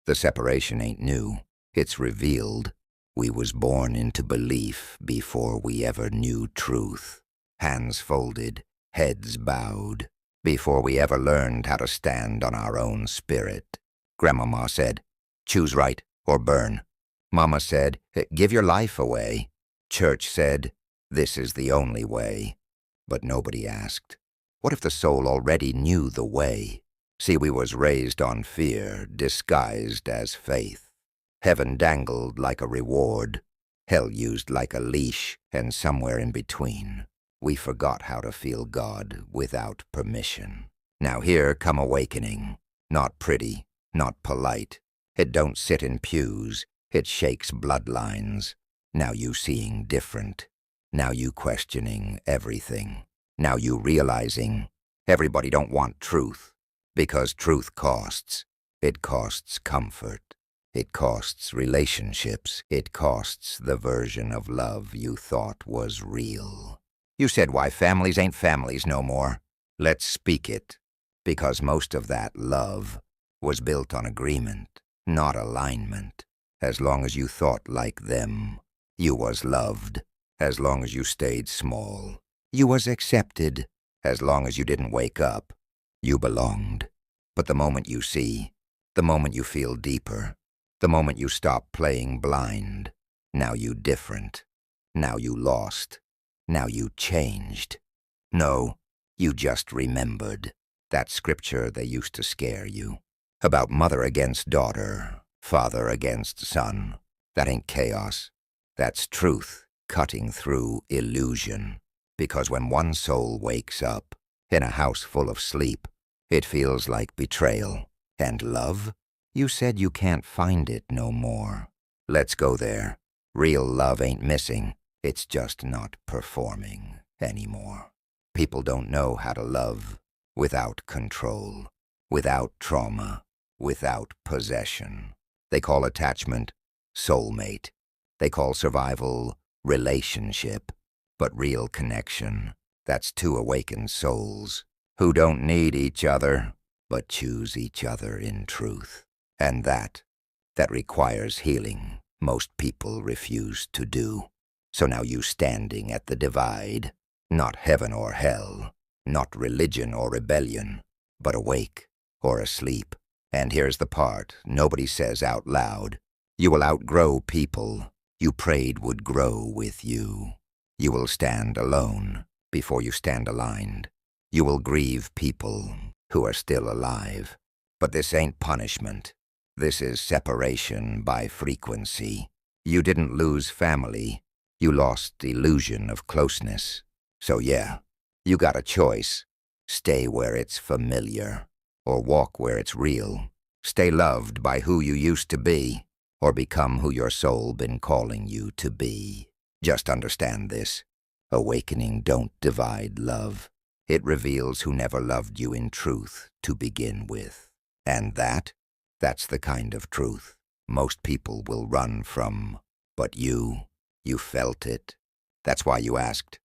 The separation ain't new. It's revealed. We was born into belief before we ever knew truth. Hands folded, heads bowed, before we ever learned how to stand on our own spirit. Grandmama said, choose right or burn. Mama said, give your life away. Church said, this is the only way. But nobody asked, what if the soul already knew the way? See, we was raised on fear, disguised as faith. Heaven dangled like a reward, hell used like a leash, and somewhere in between, we forgot how to feel God without permission. Now here come awakening, not pretty, not polite. It don't sit in pews, it shakes bloodlines. Now you seeing different. Now you questioning everything. Now you realizing everybody don't want truth, because truth costs. It costs comfort. It costs relationships. It costs the version of love you thought was real. You said why families ain't families no more. Let's speak it. Because most of that love was built on agreement, not alignment. As long as you thought like them, you was loved. As long as you stayed small, you was accepted. As long as you didn't wake up, you belonged. But the moment you see, the moment you feel deeper, the moment you stop playing blind, now you different. Now you lost. Now you changed. No, you just remembered that scripture they used to scare you. About mother against daughter, father against son. That ain't chaos. That's truth cutting through illusion. Because when one soul wakes up in a house full of sleep, it feels like betrayal. And love? You said you can't find it no more. Let's go there. Real love ain't missing. It's just not performing anymore. People don't know how to love without control, without trauma, without possession. They call attachment soulmate. They call survival relationship. But real connection, that's two awakened souls who don't need each other, but choose each other in truth. And that requires healing most people refuse to do. So now you standing at the divide, not heaven or hell, not religion or rebellion, but awake or asleep. And here's the part nobody says out loud. You will outgrow people you prayed would grow with you. You will stand alone before you stand aligned. You will grieve people who are still alive. But this ain't punishment. This is separation by frequency. You didn't lose family. You lost the illusion of closeness. So yeah, you got a choice. Stay where it's familiar, or walk where it's real. Stay loved by who you used to be, or become who your soul been calling you to be. Just understand this. Awakening don't divide love. It reveals who never loved you in truth to begin with. And that's the kind of truth most people will run from. But you felt it. That's why you asked,